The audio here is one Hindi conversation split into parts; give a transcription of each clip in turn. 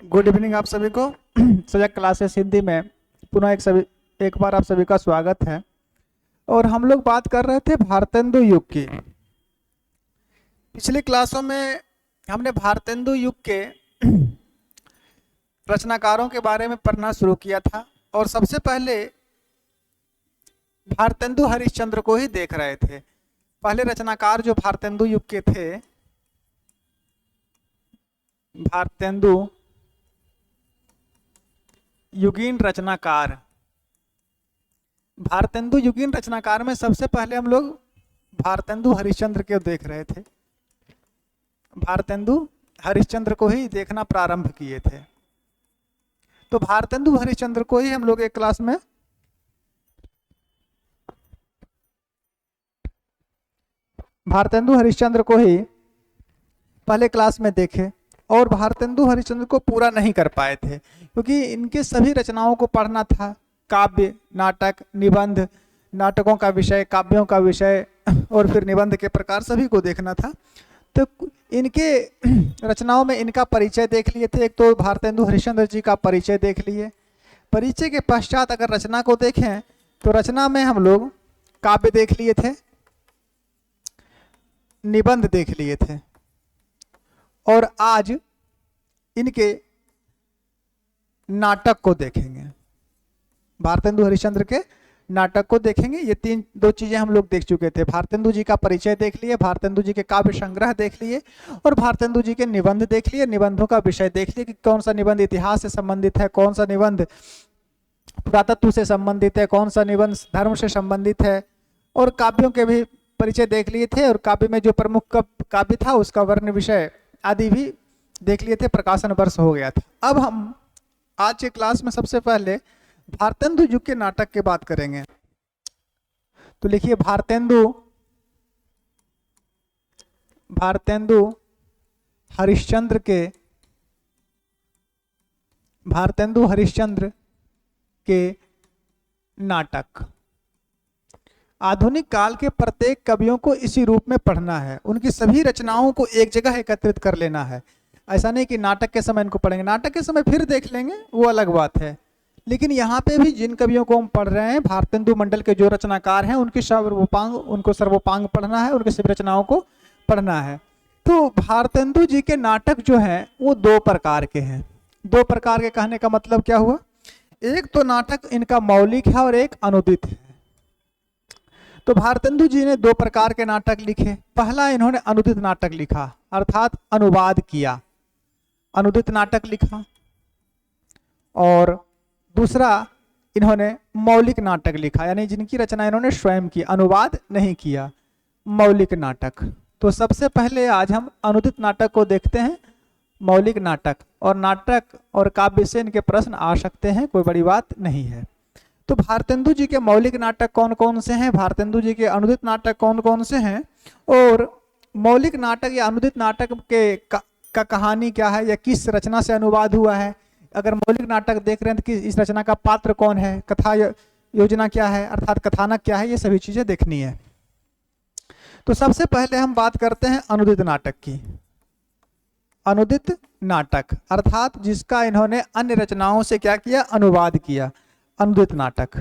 गुड इवनिंग आप सभी को। सजग क्लासेस हिंदी में पुनः एक बार आप सभी का स्वागत है। और हम लोग बात कर रहे थे भारतेंदु युग की। पिछली क्लासों में हमने भारतेंदु युग के रचनाकारों के बारे में पढ़ना शुरू किया था और सबसे पहले भारतेंदु हरिश्चंद्र को ही देख रहे थे। पहले रचनाकार जो भारतेंदु युग के थे, भारतेंदु युगीन रचनाकार। भारतेंदु युगीन रचनाकार में सबसे पहले हम लोग भारतेंदु हरिश्चंद्र को देख रहे थे। भारतेंदु हरिश्चंद्र को ही देखना प्रारंभ किए थे। तो भारतेंदु हरिश्चंद्र को ही हम लोग एक क्लास में भारतेंदु हरिश्चंद्र को ही पहले क्लास में देखे और भारतेंदु हरिश्चंद्र को पूरा नहीं कर पाए थे क्योंकि इनके सभी रचनाओं को पढ़ना था। काव्य, नाटक, निबंध, नाटकों का विषय, काव्यों का विषय और फिर निबंध के प्रकार सभी को देखना था। तो इनके रचनाओं में इनका परिचय देख लिए थे। एक तो भारतेंदु हरिश्चंद्र जी का परिचय देख लिए। परिचय के पश्चात अगर रचना को देखें तो रचना में हम लोग काव्य देख लिए थे, निबंध देख लिए थे और आज इनके नाटक को देखेंगे। भारतेंदु हरिश्चंद्र के नाटक को देखेंगे। ये दो चीजें हम लोग देख चुके थे। भारतेंदु जी का परिचय देख लिए, भारतेंदु जी के काव्य संग्रह देख लिए और भारतेंदु जी के निबंध देख लिए। निबंधों का विषय देख लिए कि कौन सा निबंध इतिहास से संबंधित है, कौन सा निबंध पुरातत्व से संबंधित है, कौन सा निबंध धर्म से संबंधित है। और काव्यों के भी परिचय देख लिए थे और काव्य में जो प्रमुख काव्य था उसका वर्ण विषय आदि भी देख लिए थे। प्रकाशन वर्ष हो गया था। अब हम आज के क्लास में सबसे पहले भारतेंदु युग के नाटक की बात करेंगे। तो लिखिए भारतेंदु हरिश्चंद्र के नाटक। आधुनिक काल के प्रत्येक कवियों को इसी रूप में पढ़ना है। उनकी सभी रचनाओं को एक जगह एकत्रित कर लेना है। ऐसा नहीं कि नाटक के समय इनको पढ़ेंगे, नाटक के समय फिर देख लेंगे, वो अलग बात है। लेकिन यहाँ पे भी जिन कवियों को हम पढ़ रहे हैं, भारतेंदु मंडल के जो रचनाकार हैं, उनको सर्वोपांग पढ़ना है, उनकी सभी रचनाओं को पढ़ना है। तो भारतेंदु जी के नाटक जो हैं वो दो प्रकार के हैं। दो प्रकार के कहने का मतलब क्या हुआ? एक तो नाटक इनका मौलिक है और एक अनुदित है। तो भारतेंदु जी ने दो प्रकार के नाटक लिखे। पहला इन्होंने अनुदित नाटक लिखा, अर्थात अनुवाद किया, अनुदित नाटक लिखा। और दूसरा इन्होंने मौलिक नाटक लिखा, यानी जिनकी रचना इन्होंने स्वयं की, अनुवाद नहीं किया, मौलिक नाटक। तो सबसे पहले आज हम अनुदित नाटक को देखते हैं, मौलिक नाटक। और नाटक और काव्य से इनके प्रश्न आ सकते हैं, कोई बड़ी बात नहीं है। तो भारतेंदु जी के मौलिक नाटक कौन कौन से हैं, भारतेंदु जी के अनुदित नाटक कौन कौन से हैं, और मौलिक नाटक या अनुदित नाटक के का कहानी क्या है या किस रचना से अनुवाद हुआ है। अगर मौलिक नाटक देख रहे हैं तो कि इस रचना का पात्र कौन है, कथा योजना क्या है, अर्थात कथानक क्या है, ये सभी चीजें देखनी है। तो सबसे पहले हम बात करते हैं अनुदित नाटक की। अनुदित नाटक अर्थात जिसका इन्होंने अन्य रचनाओं से क्या किया, अनुवाद किया, अनुदित नाटक।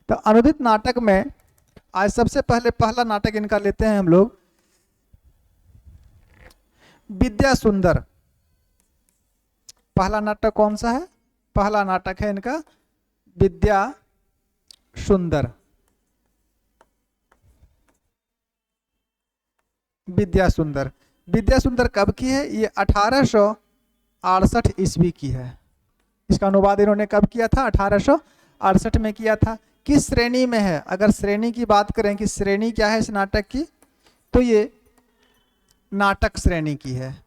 तो अनुदित नाटक में आज सबसे पहले पहला नाटक इनका लेते हैं हम लोग, विद्या सुंदर। पहला नाटक कौन सा है? पहला नाटक है इनका विद्या सुंदर। विद्या सुंदर, विद्या सुंदर कब की है? ये 1868 ईस्वी की है। इसका अनुवाद इन्होंने कब किया था? 1868 में किया था। किस श्रेणी में है? अगर श्रेणी की बात करें कि श्रेणी क्या है इस नाटक की, तो ये नाटक श्रेणी की है।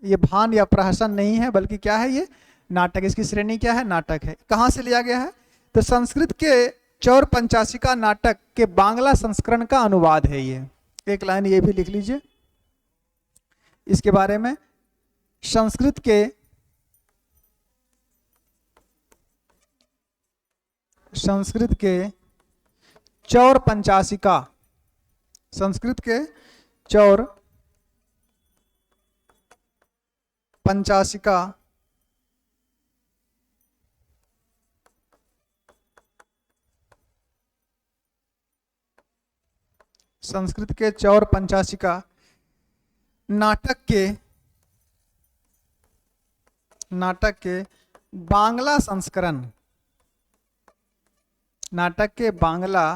ये भान या प्रहसन नहीं है, बल्कि क्या है, ये नाटक। इसकी श्रेणी क्या है? नाटक है। कहाँ से लिया गया है? तो संस्कृत के चौर पंचाशिका नाटक के बांग्ला संस्करण का अनुवाद है ये। एक लाइन ये भी लिख लीजिए इसके बारे में। संस्कृत के चौर पंचाशिका, संस्कृत के चौर पंचाशिका संस्कृत के चौर पंचाशिका नाटक के बांग्ला संस्करण, नाटक के बांग्ला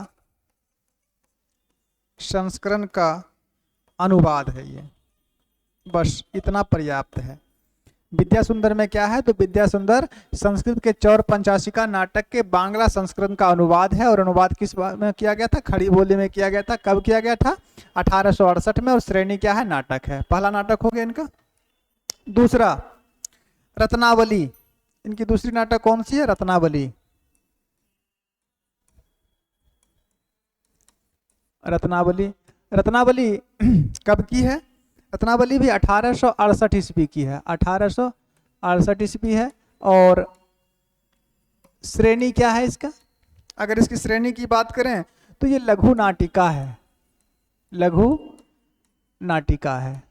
संस्करण का अनुवाद है ये। बस इतना पर्याप्त है। विद्या सुंदर में क्या है, तो विद्या सुंदर संस्कृत के चौर पंचाशिका नाटक के बांग्ला संस्करण का अनुवाद है। और अनुवाद किस में किया गया था, खड़ी बोली में किया गया था। कब किया गया था, 1868 में। और श्रेणी क्या है, नाटक है। पहला नाटक हो गया इनका। दूसरा रत्नावली, इनकी दूसरी नाटक कौन सी है, रत्नावली। रत्नावली कब की है, रत्नावली भी 1868 ईस्वी की है, 1868 ईस्वी है। और श्रेणी क्या है इसका, अगर इसकी श्रेणी की बात करें तो ये लघु नाटिका है, लघु नाटिका है,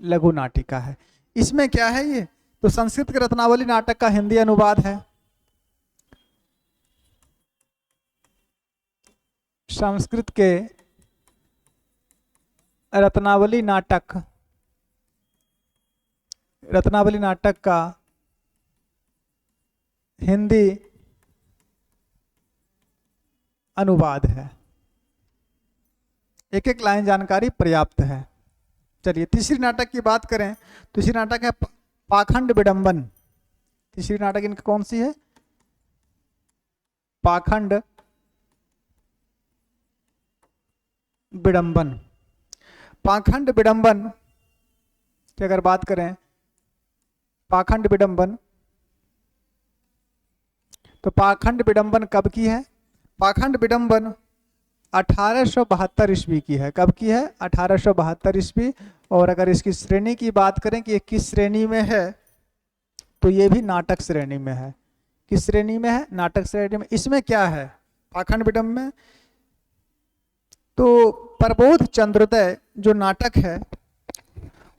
लघु नाटिका है। इसमें क्या है ये, तो संस्कृत के रत्नावली नाटक का हिंदी अनुवाद है। संस्कृत के रत्नावली नाटक का हिंदी अनुवाद है। एक एक लाइन जानकारी पर्याप्त है। चलिए तीसरी नाटक की बात करें, तीसरी नाटक है पाखंड विडंबन। तीसरी नाटक इनकी कौन सी है, पाखंड विडंबन। पाखंड विडंबन की अगर बात करें, पाखंड विडंबन, तो पाखंड विडंबन कब की है, पाखंड विडंबन 1872 ईस्वी की है। कब की है, 1872 ईस्वी। और अगर इसकी श्रेणी की बात करें कि ये किस श्रेणी में है, तो ये भी नाटक श्रेणी में है। किस श्रेणी में है, नाटक श्रेणी में। इसमें क्या है पाखंड विडंबन में, तो प्रबोध चंद्रोदय जो नाटक है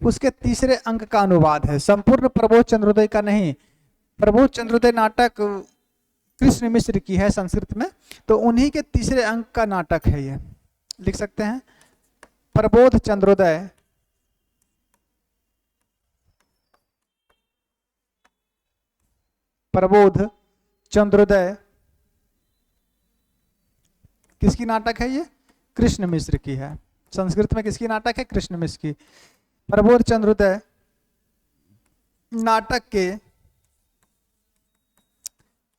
उसके तीसरे अंक का अनुवाद है। संपूर्ण प्रबोध चंद्रोदय का नहीं, प्रबोध चंद्रोदय नाटक कृष्ण मिश्र की है संस्कृत में, तो उन्हीं के तीसरे अंक का नाटक है ये। लिख सकते हैं प्रबोध चंद्रोदय, प्रबोध चंद्रोदय किसकी नाटक है ये, कृष्ण मिश्र की है। संस्कृत में किसकी नाटक है, कृष्ण मिश्र की। प्रबोध चंद्रोदय नाटक के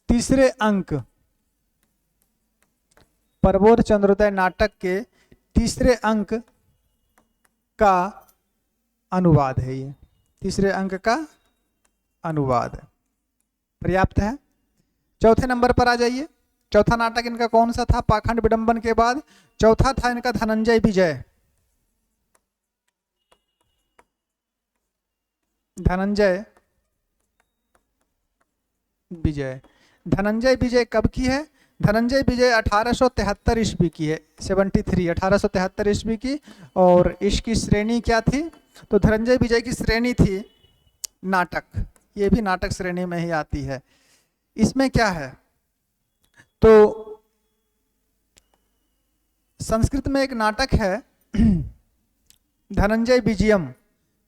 तीसरे अंक, प्रबोध चंद्रोदय नाटक के तीसरे अंक का अनुवाद है ये। तीसरे अंक का अनुवाद पर्याप्त है। चौथे नंबर पर आ जाइए। चौथा नाटक इनका कौन सा था, पाखंड विडंबन के बाद चौथा था इनका धनंजय विजय। धनंजय विजय, धनंजय विजय कब की है, धनंजय विजय 1873 ईस्वी की है, 73 1873 ईस्वी की। और इसकी श्रेणी क्या थी, तो धनंजय विजय की श्रेणी थी नाटक। ये भी नाटक श्रेणी में ही आती है। इसमें क्या है, तो संस्कृत में एक नाटक है धनंजय विजयम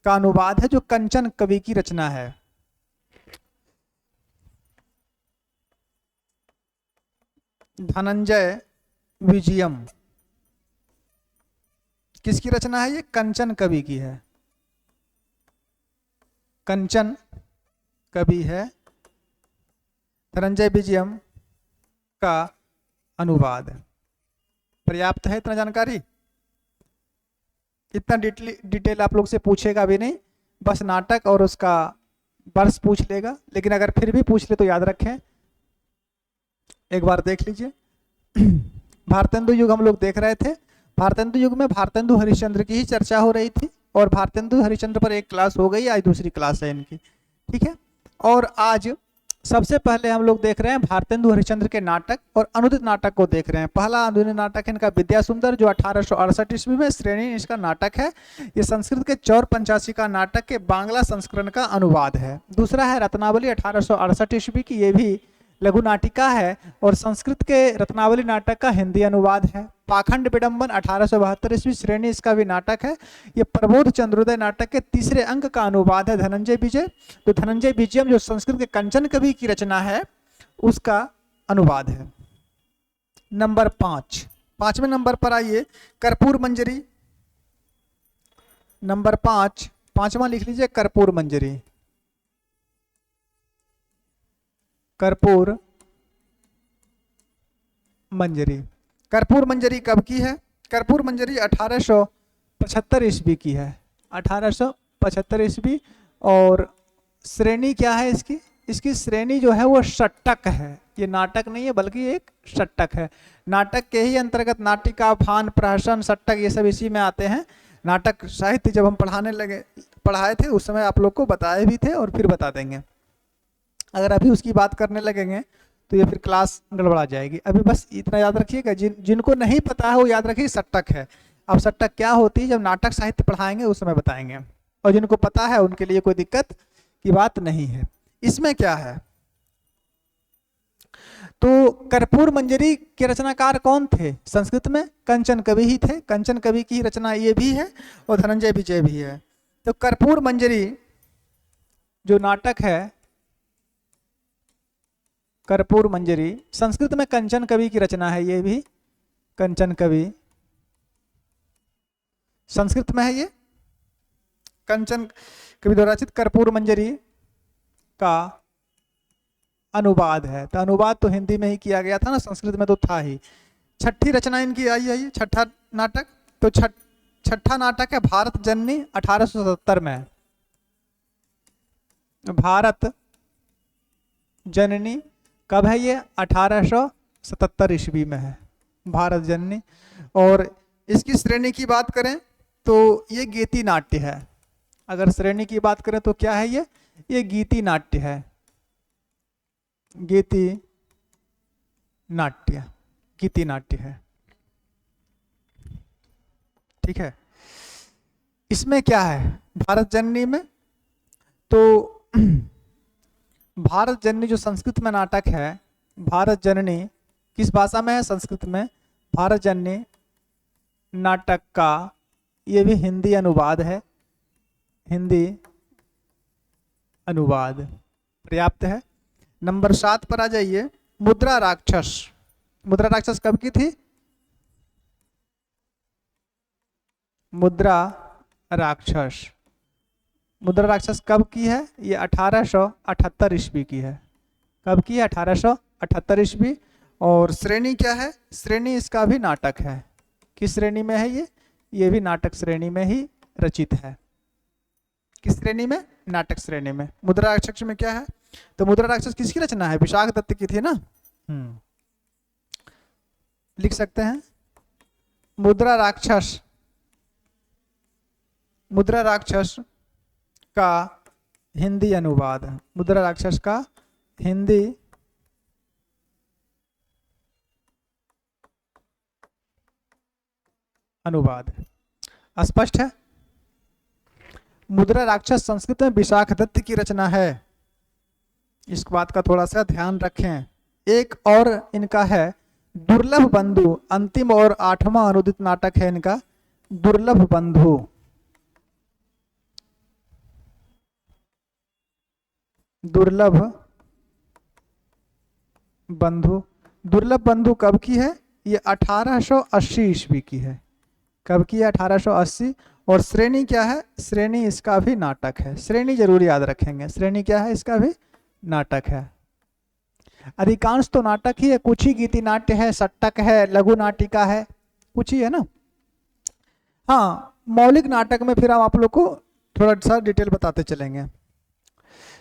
का अनुवाद है, जो कंचन कवि की रचना है। धनंजय विजयम किसकी रचना है, ये कंचन कवि की है। कंचन कवि है, धनंजय विजयम का अनुवाद। पर्याप्त है इतना जानकारी। इतना डिटेल आप लोग से पूछेगा भी नहीं, बस नाटक और उसका वर्ष पूछ लेगा। लेकिन अगर फिर भी पूछ ले तो याद रखें, एक बार देख लीजिए। भारतेंदु युग हम लोग देख रहे थे। भारतेंदु युग में भारतेंदु हरिश्चंद्र की ही चर्चा हो रही थी, और भारतेंदु हरिश्चंद्र पर एक क्लास हो गई, आज दूसरी क्लास है इनकी, ठीक है। और आज सबसे पहले हम लोग देख रहे हैं भारतेंदु हरिश्चंद्र के नाटक और अनुदित नाटक को देख रहे हैं। पहला अनुदित नाटक है इनका विद्या सुंदर, जो 1868 ईस्वी में, श्रेणी इसका नाटक है। ये संस्कृत के चौर पंचाशिका नाटक के बांग्ला संस्करण का अनुवाद है। दूसरा है रत्नावली 1868 ईस्वी की, ये भी लघु नाटिका है और संस्कृत के रत्नावली नाटक का हिंदी अनुवाद है। पाखंड विडंबन 1872 ईस्वी श्रेणी इसका भी नाटक है। ये प्रबोध चंद्रोदय नाटक के तीसरे अंक का अनुवाद है धनंजय विजय। तो धनंजय विजयम जो संस्कृत के कंचन कवि की रचना है उसका अनुवाद है। नंबर 5, 5वें नंबर पर आइए कर्पूर मंजरी। नंबर 5, 5वां लिख लीजिए कर्पूर मंजरी। कर्पूर मंजरी, कर्पूर मंजरी कब की है? कर्पूर मंजरी 1875 ईस्वी की है, 1875 ईस्वी। और श्रेणी क्या है इसकी? इसकी श्रेणी जो है वो षट्टक है। ये नाटक नहीं है बल्कि एक षट्टक है। नाटक के ही अंतर्गत नाटिका, फान, प्रहसन, षट्टक ये सब इसी में आते हैं। नाटक साहित्य जब हम पढ़ाए थे उस समय आप लोग को बताए भी थे और फिर बता देंगे। अगर अभी उसकी बात करने लगेंगे तो ये फिर क्लास गड़बड़ा जाएगी। अभी बस इतना याद रखिएगा, जिनको नहीं पता है वो याद रखिए षट्टक है। अब षट्टक क्या होती है जब नाटक साहित्य पढ़ाएंगे उस समय बताएंगे, और जिनको पता है उनके लिए कोई दिक्कत की बात नहीं है। इसमें क्या है तो कर्पूर मंजरी के रचनाकार कौन थे? संस्कृत में कंचन कवि ही थे। कंचन कवि की रचना ये भी है और धनंजय विजय भी है। तो कर्पूर मंजरी जो नाटक है, कर्पूर मंजरी संस्कृत में कंचन कवि की रचना है। ये भी कंचन कवि संस्कृत में है। ये कंचन कवि द्वारा रचित कर्पूर मंजरी का अनुवाद है। तो अनुवाद तो हिंदी में ही किया गया था ना, संस्कृत में तो था ही। छठी रचना इनकी आई है, छठा नाटक। तो छठा नाटक है भारत जननी, 1877 में। भारत जननी कब है ये? 1877 ईस्वी में है भारत जननी। और इसकी श्रेणी की बात करें तो ये गीति नाट्य है। अगर श्रेणी की बात करें तो क्या है ये गीति नाट्य है। गीति नाट्य, गीति नाट्य है। ठीक है। इसमें क्या है भारत जननी में? तो भारत जननी जो संस्कृत में नाटक है, भारत जननी किस भाषा में है? संस्कृत में। भारत जननी नाटक का ये भी हिंदी अनुवाद है। हिंदी अनुवाद पर्याप्त है। नंबर 7 पर आ जाइए मुद्रा राक्षस। मुद्रा राक्षस कब की थी? मुद्रा राक्षस, मुद्रा राक्षस कब की है? ये 1878 ईस्वी की है। कब की है? 1878 ईस्वी। और श्रेणी क्या है? श्रेणी इसका भी नाटक है। किस श्रेणी में है ये भी नाटक श्रेणी में ही रचित है। किस श्रेणी में? नाटक श्रेणी में। मुद्रा राक्षस में क्या है? तो मुद्रा राक्षस किसकी रचना है? विशाख दत्त की थी ना। लिख सकते हैं मुद्रा राक्षस। मुद्रा राक्षस का हिंदी अनुवाद। मुद्रा राक्षस का हिंदी अनुवाद स्पष्ट है। मुद्रा राक्षस संस्कृत में विशाख दत्त की रचना है। इस बात का थोड़ा सा ध्यान रखें। एक और इनका है दुर्लभ बंधु, अंतिम और 8वां अनुदित नाटक है इनका दुर्लभ बंधु। दुर्लभ बंधु, दुर्लभ बंधु कब की है? ये 1880 ईस्वी की है। कब की है? 1880। और श्रेणी क्या है? श्रेणी इसका भी नाटक है। श्रेणी जरूर याद रखेंगे। श्रेणी क्या है? इसका भी नाटक है। अधिकांश तो नाटक ही है, कुछ ही गीति नाट्य है, षट्टक है, लघु नाटिका है, कुछ ही है ना। हाँ, मौलिक नाटक में फिर हम आप लोग को थोड़ा सा डिटेल बताते चलेंगे।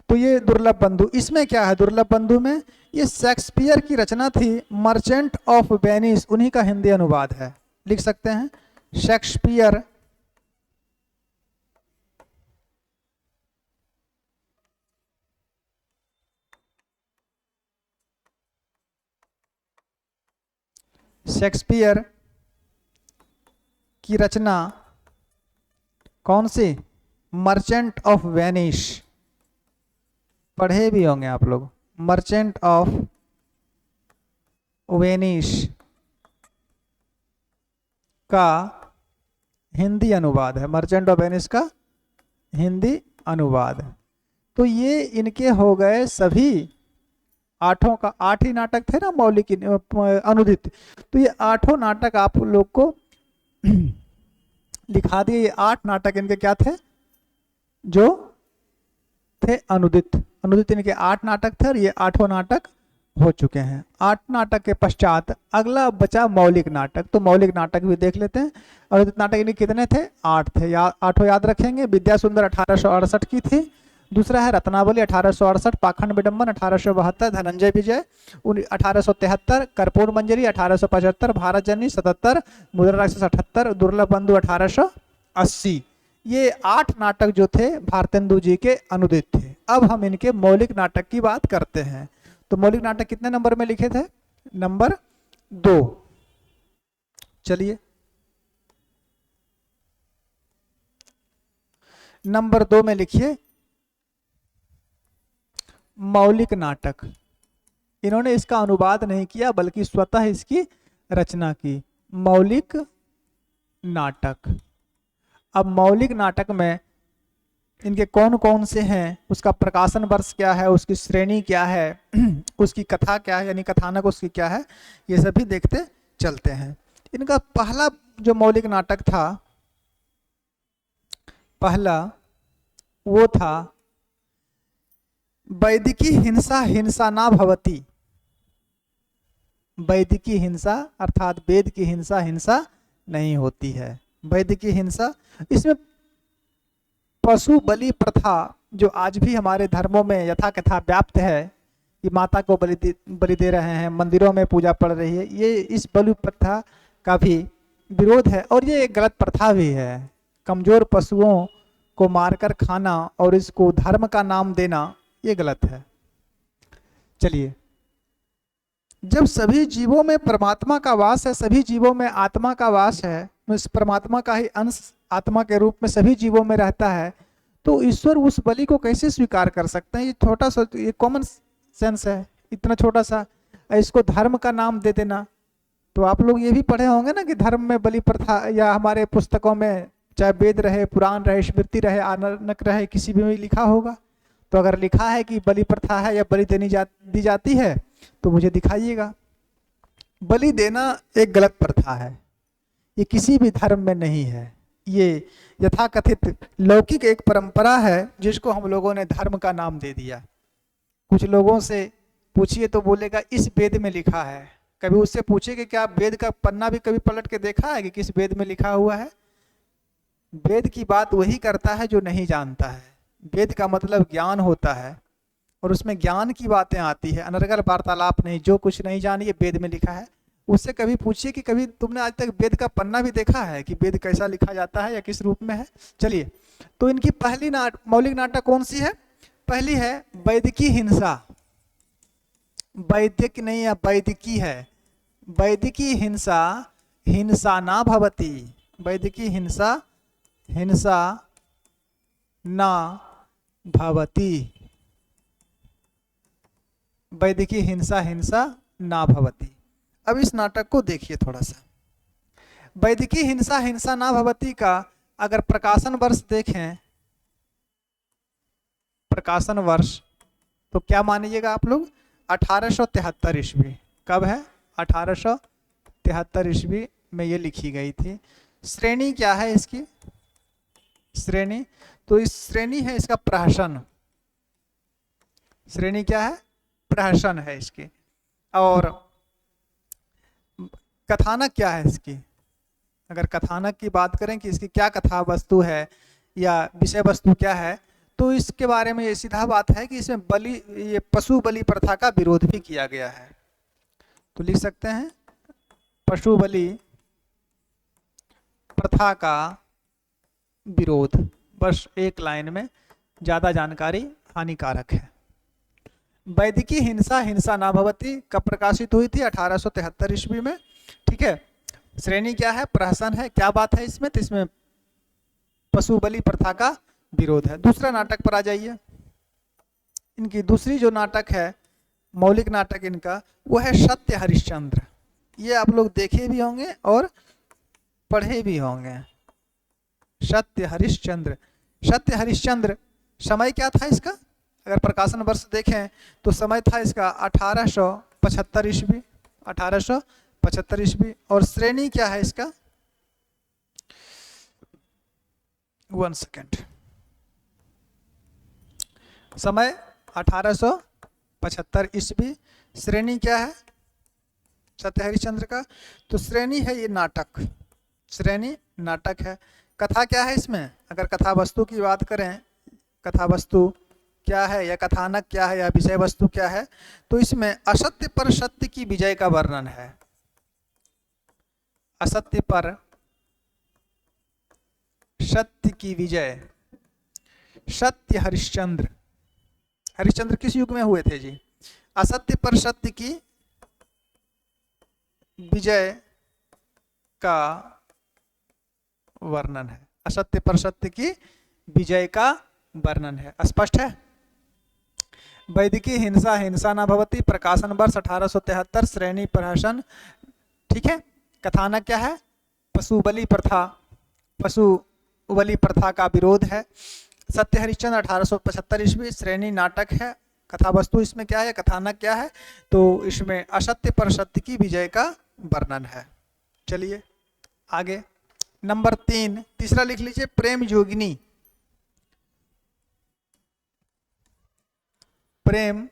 तो ये दुर्लभ बंधु, इसमें क्या है? दुर्लभ बंधु में ये शेक्सपियर की रचना थी, मर्चेंट ऑफ वेनिस, उन्हीं का हिंदी अनुवाद है। लिख सकते हैं शेक्सपियर शेक्सपियर की रचना कौन सी? Merchant of Venice. पढ़े भी होंगे आप लोग, मर्चेंट ऑफ वेनिस का हिंदी अनुवाद है, मर्चेंट ऑफ वेनिस का हिंदी अनुवाद है। तो ये इनके हो गए सभी आठों का, 8 ही नाटक थे ना मौलिक अनुदित, तो ये 8 नाटक आप लोग को लिखा दिए। ये 8 नाटक इनके क्या थे, जो थे अनुदित। अनुदित इनके 8 नाटक थे और ये 8 नाटक हो चुके हैं। 8 नाटक के पश्चात अगला बचा मौलिक नाटक, तो मौलिक नाटक भी देख लेते हैं। अनुदित नाटक इनके कितने थे, 8 थे, 8 याद रखेंगे। विद्या सुंदर 1868 की थी, दूसरा है रत्नावली 1868, पाखंड विडंबन 1872, धनंजय विजय 1873, कर्पूर मंजरी 1875, भारत जननी 77, मुद्रा राक्षस 78, दुर्लभ बंधु 1880। ये 8 नाटक जो थे भारतेंदु जी के अनुदित थे। अब हम इनके मौलिक नाटक की बात करते हैं। तो मौलिक नाटक कितने नंबर में लिखे थे, नंबर 2। चलिए नंबर 2 में लिखिए मौलिक नाटक। इन्होंने इसका अनुवाद नहीं किया बल्कि स्वतः इसकी रचना की। मौलिक नाटक। अब मौलिक नाटक में इनके कौन कौन से हैं, उसका प्रकाशन वर्ष क्या है, उसकी श्रेणी क्या है, उसकी कथा क्या है, यानी कथानक उसकी क्या है, ये सभी देखते चलते हैं। इनका पहला जो मौलिक नाटक था, पहला वो था वैदिकी हिंसा हिंसा ना भवती। वैदिकी हिंसा अर्थात वेद की हिंसा हिंसा नहीं होती है। वैदिकी हिंसा, इसमें पशु बलि प्रथा जो आज भी हमारे धर्मों में यथा कथा व्याप्त है कि माता को बलि दे रहे हैं, मंदिरों में पूजा पड़ रही है, ये इस बलि प्रथा का भी विरोध है और ये एक गलत प्रथा भी है। कमजोर पशुओं को मारकर खाना और इसको धर्म का नाम देना, ये गलत है। चलिए, जब सभी जीवों में परमात्मा का वास है, सभी जीवों में आत्मा का वास है, इस परमात्मा का ही अंश आत्मा के रूप में सभी जीवों में रहता है, तो ईश्वर उस बलि को कैसे स्वीकार कर सकते हैं। ये छोटा सा, ये कॉमन सेंस है, इतना छोटा सा, इसको धर्म का नाम दे देना। तो आप लोग ये भी पढ़े होंगे ना कि धर्म में बलि प्रथा, या हमारे पुस्तकों में चाहे वेद रहे, पुराण रहे, स्मृति रहे, आनक रहे, किसी भी में लिखा होगा। तो अगर लिखा है कि बलि प्रथा है या बलि दी जाती है तो मुझे दिखाइएगा। बलि देना एक गलत प्रथा है, ये किसी भी धर्म में नहीं है। ये यथाकथित लौकिक एक परंपरा है जिसको हम लोगों ने धर्म का नाम दे दिया। कुछ लोगों से पूछिए तो बोलेगा इस वेद में लिखा है। कभी उससे पूछिए कि क्या वेद का पन्ना भी कभी पलट के देखा है कि किस वेद में लिखा हुआ है। वेद की बात वही करता है जो नहीं जानता है। वेद का मतलब ज्ञान होता है और उसमें ज्ञान की बातें आती है, अनर्गल वार्तालाप नहीं। जो कुछ नहीं जानिए वेद में लिखा है, उससे कभी पूछिए कि कभी तुमने आज तक वेद का पन्ना भी देखा है कि वेद कैसा लिखा जाता है या किस रूप में है। चलिए, तो इनकी पहली मौलिक नाटक कौन सी है, पहली है वैदिकी हिंसा। वैदिक नहीं है, वैदिकी है। वैदिकी हिंसा हिंसा ना भवती। वैदिकी हिंसा हिंसा ना भवती। वैदिकी हिंसा हिंसा ना भवती। अब इस नाटक को देखिए थोड़ा सा। वैदिकी हिंसा हिंसा ना भवती का अगर प्रकाशन वर्ष देखें, प्रकाशन वर्ष, तो क्या मानिएगा आप लोग, 1873 ईस्वी। कब है, 1873 ईस्वी में ये लिखी गई थी। श्रेणी क्या है इसकी, श्रेणी, तो इस श्रेणी है इसका प्रहसन। श्रेणी क्या है, प्रहसन है इसकी। और कथानक क्या है इसकी, अगर कथानक की बात करें कि इसकी क्या कथा वस्तु है या विषय वस्तु क्या है, तो इसके बारे में ये सीधा बात है कि इसमें बलि, ये पशु बलि प्रथा का विरोध भी किया गया है। तो लिख सकते हैं पशु बलि प्रथा का विरोध, बस एक लाइन में, ज्यादा जानकारी हानिकारक है। वैदिकी हिंसा हिंसा ना भवती कब प्रकाशित हुई थी, 1873 ईस्वी में। ठीक है, श्रेणी क्या है, प्रहसन है। क्या बात है इसमें, तो इसमें पशु बलि प्रथा का विरोध है। दूसरा नाटक पर आ जाइए। इनकी दूसरी जो नाटक है मौलिक नाटक इनका वो है सत्य हरिश्चंद्र। ये आप लोग देखे भी होंगे और पढ़े भी होंगे। सत्य हरिश्चंद्र। सत्य हरिश्चंद्र समय क्या था इसका, अगर प्रकाशन वर्ष देखें तो समय था इसका 1875 ईस्वी, 1875 ईस्वी। और श्रेणी क्या है इसका, 1 सेकेंड, समय 1875 ईस्वी। श्रेणी क्या है सत्य हरिश्चंद्र का, तो श्रेणी है ये नाटक, श्रेणी नाटक है। कथा क्या है इसमें, अगर कथा वस्तु की बात करें, कथा वस्तु क्या है या कथानक क्या है या विषय वस्तु क्या है, तो इसमें असत्य पर सत्य की विजय का वर्णन है। असत्य पर सत्य की विजय। सत्य हरिश्चंद्र, हरिश्चंद्र किस युग में हुए थे जी, असत्य पर सत्य की विजय का वर्णन है। असत्य पर सत्य की विजय का वर्णन है। स्पष्ट है। वैदिकी हिंसा हिंसा न भवति, प्रकाशन वर्ष 1873, श्रेणी प्रहसन। ठीक है। कथानक क्या है, पशु बलि प्रथा, पशु बलि प्रथा का विरोध है। सत्य हरिश्चंद्र 1875 ईस्वी, श्रेणी नाटक है। कथा वस्तु इसमें क्या है, कथानक क्या है, तो इसमें असत्य पर सत्य की विजय का वर्णन है। चलिए आगे नंबर 3, तीसरा लिख लीजिए, प्रेम योगिनी। प्रेम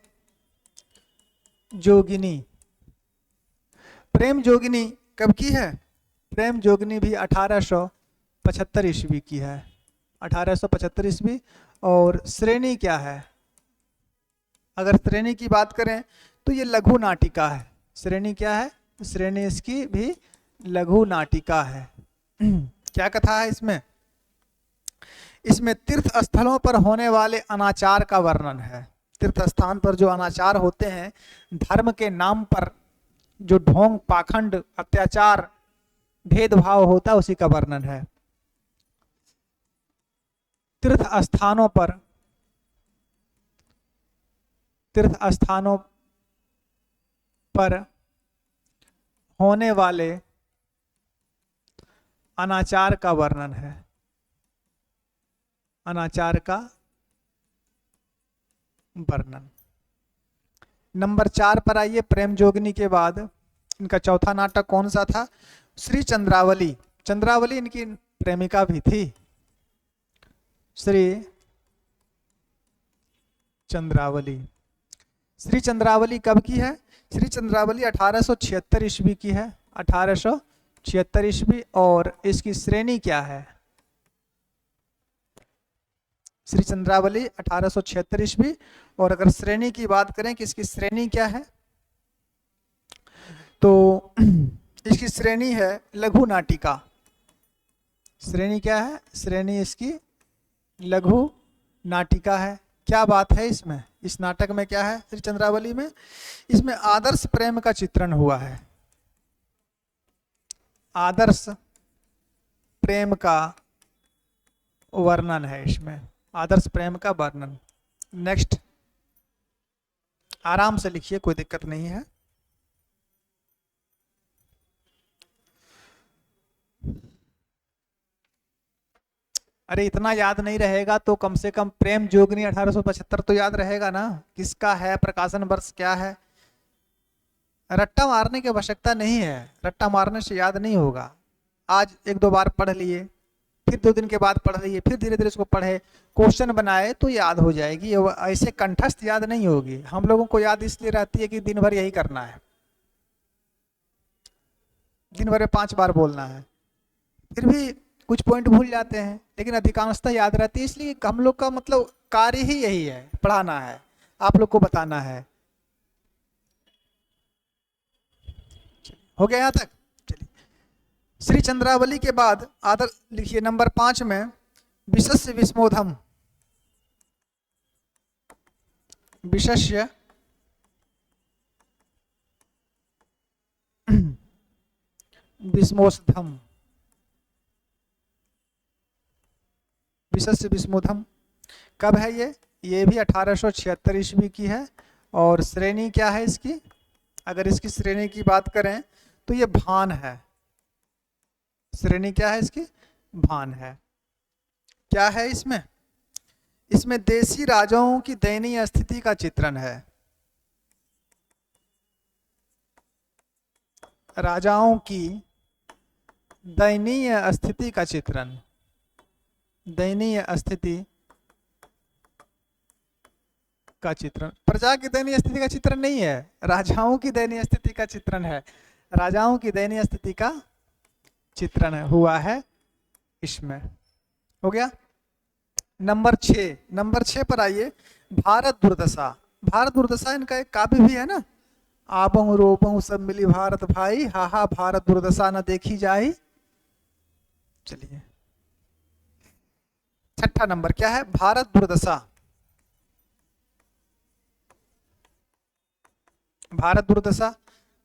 जोगिनी। प्रेम जोगिनी कब की है, प्रेम जोगिनी भी 1875 ईस्वी की है, 1875 ईस्वी। और श्रेणी क्या है, अगर श्रेणी की बात करें तो ये लघु नाटिका है। श्रेणी क्या है, श्रेणी इसकी भी लघु नाटिका है। क्या कथा है इसमें, इसमें तीर्थ स्थलों पर होने वाले अनाचार का वर्णन है। तीर्थ स्थान पर जो अनाचार होते हैं, धर्म के नाम पर जो ढोंग पाखंड अत्याचार भेदभाव होता है, उसी का वर्णन है। तीर्थ स्थानों पर, तीर्थ स्थानों पर होने वाले अनाचार का वर्णन है। अनाचार का वर्णन। नंबर 4 पर आइए, प्रेम जोगिनी के बाद इनका चौथा नाटक कौन सा था, श्री चंद्रावली। चंद्रावली इनकी प्रेमिका भी थी, श्री चंद्रावली। श्री चंद्रावली कब की है, श्री चंद्रावली 1876 ईस्वी की है, 1876 ईस्वी। और इसकी श्रेणी क्या है, श्री चंद्रावली 1876 ईस्वी। और अगर श्रेणी की बात करें कि इसकी श्रेणी क्या है, तो इसकी श्रेणी है लघु नाटिका। श्रेणी क्या है, श्रेणी इसकी लघु नाटिका है। क्या बात है इसमें, इस नाटक में क्या है श्री चंद्रावली में, इसमें आदर्श प्रेम का चित्रण हुआ है। आदर्श प्रेम का वर्णन है इसमें, आदर्श प्रेम का वर्णन। नेक्स्ट, आराम से लिखिए, कोई दिक्कत नहीं है। अरे इतना याद नहीं रहेगा तो कम से कम प्रेम जोगिनी 1875 तो याद रहेगा ना, किसका है, प्रकाशन वर्ष क्या है। रट्टा मारने की आवश्यकता नहीं है, रट्टा मारने से याद नहीं होगा। आज 1-2 बार पढ़ लिए, फिर 2 दिन के बाद पढ़ लिए, फिर धीरे धीरे इसको पढ़े, क्वेश्चन बनाए तो याद हो जाएगी। ऐसे कंठस्थ याद नहीं होगी। हम लोगों को याद इसलिए रहती है कि दिन भर यही करना है, दिन भर में 5 बार बोलना है, फिर भी कुछ पॉइंट भूल जाते हैं, लेकिन अधिकांशतः याद रहती है। इसलिए हम लोग का मतलब कार्य ही यही है, पढ़ाना है, आप लोग को बताना है। हो गया यहाँ तक। चलिए, श्री चंद्रावली के बाद आदर लिखिए नंबर 5 में, विशस्य विस्मोधम। विशस्य विस्मोधम, विशस्य विस्मोधम कब है ये भी 1876 ईस्वी की है। और श्रेणी क्या है इसकी, अगर इसकी श्रेणी की बात करें तो ये भान है। श्रेणी क्या है इसकी, भान है। क्या है इसमें, इसमें देशी राजाओं की दयनीय स्थिति का चित्रण है। राजाओं की दयनीय स्थिति का चित्रण, दयनीय स्थिति का चित्रण, प्रजा की दयनीय स्थिति का चित्रण नहीं है, राजाओं की दयनीय स्थिति का चित्रण है। राजाओं की दयनीय स्थिति का चित्रण हुआ है इसमें। हो गया। नंबर 6, नंबर 6 पर आइए, भारत दुर्दशा। भारत दुर्दशा इनका एक काव्य भी है ना, आबहु रोबहु सब मिली भारत भाई, हाहा भारत दुर्दशा न देखी जाई। चलिए 6ठा नंबर क्या है, भारत दुर्दशा। भारत दुर्दशा,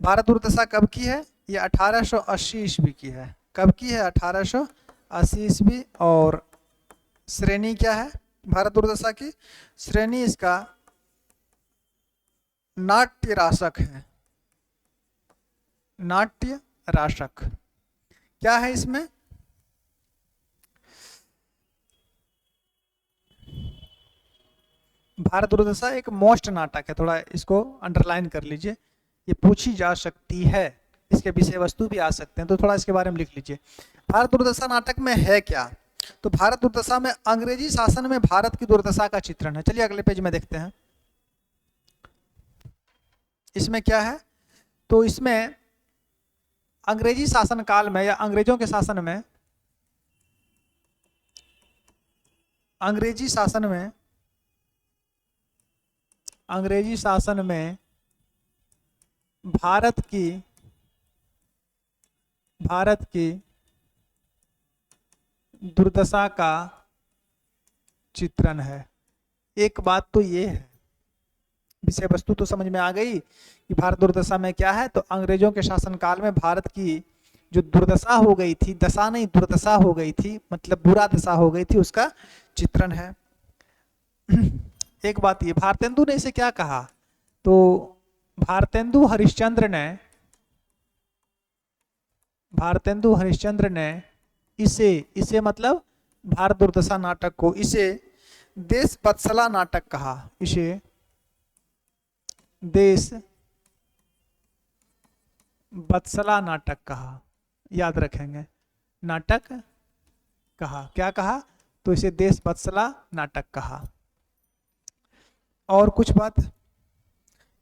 भारत दुर्दशा कब की है, ये 1880 ईस्वी की है। कब की है, 1880 ईस्वी। और श्रेणी क्या है भारत दुर्दशा की, श्रेणी इसका नाट्य राशक है। नाट्य राशक क्या है इसमें, भारत दुर्दशा एक मोस्ट नाटक है, थोड़ा इसको अंडरलाइन कर लीजिए, ये पूछी जा सकती है, इसके विषय वस्तु भी आ सकते हैं, तो थोड़ा इसके बारे में लिख लीजिए। भारत दुर्दशा नाटक में है क्या, तो भारत दुर्दशा में अंग्रेजी शासन में भारत की दुर्दशा का चित्रण है। चलिए अगले पेज में देखते हैं इसमें क्या है। तो इसमें अंग्रेजी शासन काल में या अंग्रेजों के शासन में, अंग्रेजी शासन में, अंग्रेजी शासन में भारत की दुर्दशा का चित्रण है। एक बात तो ये है, विषय वस्तु तो समझ में आ गई कि भारत दुर्दशा में क्या है, तो अंग्रेजों के शासनकाल में भारत की जो दुर्दशा हो गई थी, दशा नहीं दुर्दशा हो गई थी, मतलब बुरा दशा हो गई थी, उसका चित्रण है। एक बात ये, भारतेंदु ने इसे क्या कहा, तो भारतेंदु हरिश्चंद्र ने इसे मतलब भारत दुर्दशा नाटक को इसे देश वत्सला नाटक कहा। इसे देश वत्सला नाटक कहा, याद रखेंगे, नाटक कहा, क्या कहा, तो इसे देश वत्सला नाटक कहा। और कुछ बात,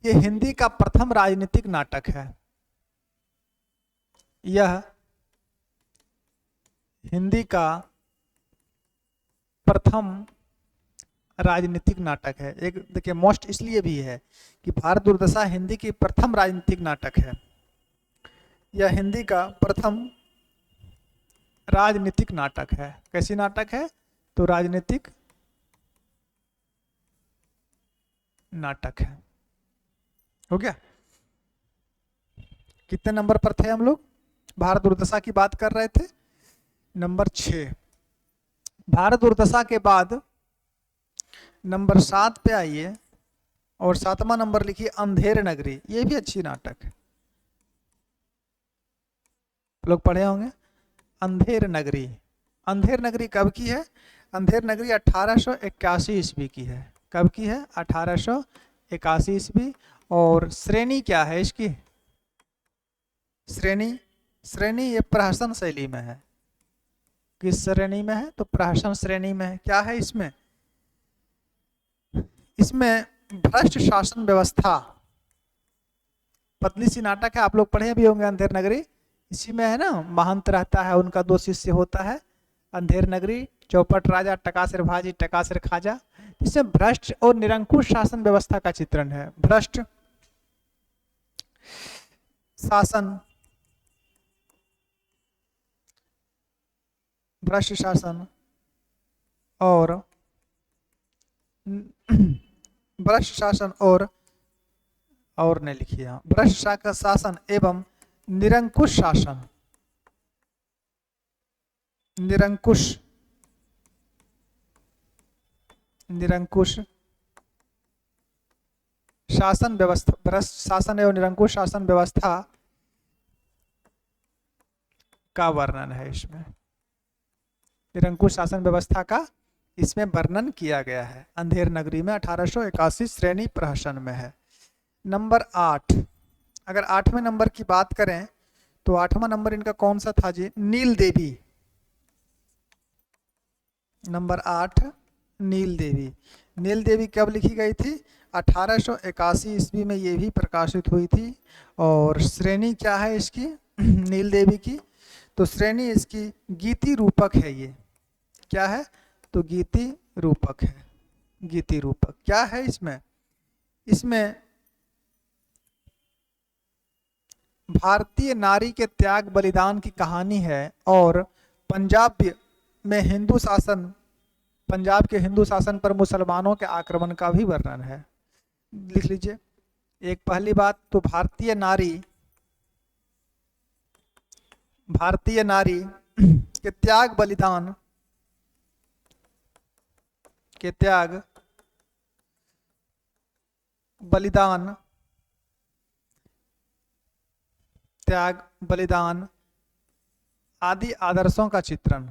ये हिंदी का प्रथम राजनीतिक नाटक है। यह हिंदी का प्रथम राजनीतिक नाटक है। एक देखिए मोस्ट इसलिए भी है कि भारत दुर्दशा हिंदी की प्रथम राजनीतिक नाटक है। यह हिंदी का प्रथम राजनीतिक नाटक है। कैसी नाटक है, तो राजनीतिक नाटक है। हो गया। कितने नंबर पर थे हम लोग, भारत दुर्दशा की बात कर रहे थे, नंबर 6। भारत दुर्दशा के बाद नंबर 7 पे आइए और 7वां नंबर लिखिए अंधेर नगरी। ये भी अच्छी नाटक है, लोग पढ़े होंगे। अंधेर नगरी, अंधेर नगरी कब की है, अंधेर नगरी 1881 ईस्वी की है। कब की है, 1881 ईस्वी। और श्रेणी क्या है इसकी, श्रेणी ये प्रहसन शैली में है। किस श्रेणी में है, तो प्रहसन श्रेणी में है। क्या है इसमें, इसमें भ्रष्ट शासन व्यवस्था, पतली सी नाटक है, आप लोग पढ़े भी होंगे अंधेर नगरी। इसी में है ना, महंत रहता है, उनका 2 शिष्य होता है। अंधेर नगरी, चौपट राजा, टकासिर भाजी, टकासिर खाजा। इसमें भ्रष्ट और निरंकुश शासन व्यवस्था का चित्रण है। भ्रष्ट शासन, भ्रष्ट शासन और भ्रष्ट शासन और ने लिखिए, भ्रष्ट शासन एवं निरंकुश शासन, निरंकुश शासन व्यवस्था, भ्रष्ट शासन एवं निरंकुश शासन व्यवस्था का वर्णन है इसमें। निरंकुश शासन व्यवस्था का इसमें वर्णन किया गया है। अंधेर नगरी में 1881 श्रेणी प्रहसन में है। नंबर 8, अगर 8वें नंबर की बात करें तो 8वां नंबर इनका कौन सा था जी? नील देवी। नंबर 8 नील देवी। नील देवी कब लिखी गई थी? 1881 ईस्वी में ये भी प्रकाशित हुई थी। और श्रेणी क्या है इसकी नील देवी की? तो श्रेणी इसकी गीति रूपक है। ये क्या है? तो गीति रूपक है। गीति रूपक क्या है इसमें? इसमें भारतीय नारी के त्याग बलिदान की कहानी है और पंजाब में हिंदू शासन, पंजाब के हिंदू शासन पर मुसलमानों के आक्रमण का भी वर्णन है। लिख लीजिए। एक पहली बात तो भारतीय नारी के त्याग बलिदान त्याग बलिदान आदि आदर्शों का चित्रण।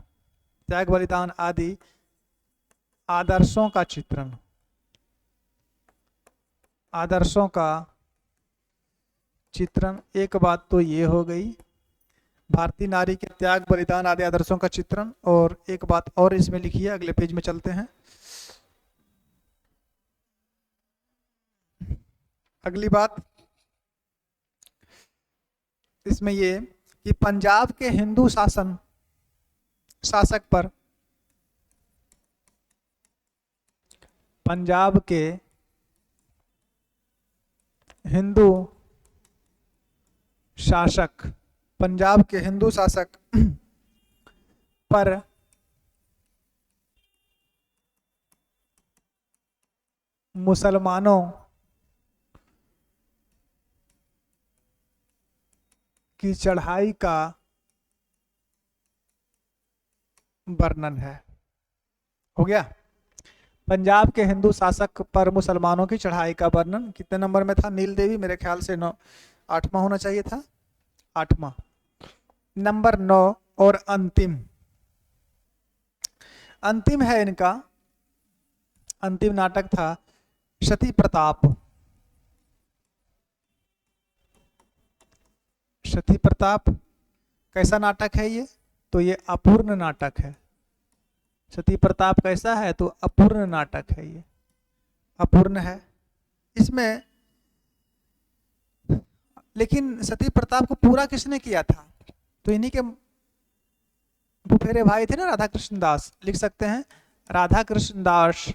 त्याग बलिदान आदि आदर्शों का चित्रण, आदर्शों का चित्रण। एक बात तो ये हो गई भारतीय नारी के त्याग बलिदान आदि आदर्शों का चित्रण। और एक बात और इसमें लिखी है, अगले पेज में चलते हैं। अगली बात इसमें ये कि पंजाब के हिंदू शासक पर, पंजाब के हिंदू शासक पर मुसलमानों की चढ़ाई का वर्णन है। हो गया? पंजाब के हिंदू शासक पर मुसलमानों की चढ़ाई का वर्णन कितने नंबर में था? नील देवी मेरे ख्याल से 8वां होना चाहिए था, 8वां। नंबर 9 और अंतिम है इनका, अंतिम नाटक था सती प्रताप। सती प्रताप कैसा नाटक है ये? तो ये अपूर्ण नाटक है। सती प्रताप कैसा है? तो अपूर्ण नाटक है। ये अपूर्ण है। इसमें लेकिन सती प्रताप को पूरा किसने किया था? तो इन्हीं के फुफेरे भाई थे ना, राधा कृष्ण दास। लिख सकते हैं राधा कृष्ण दास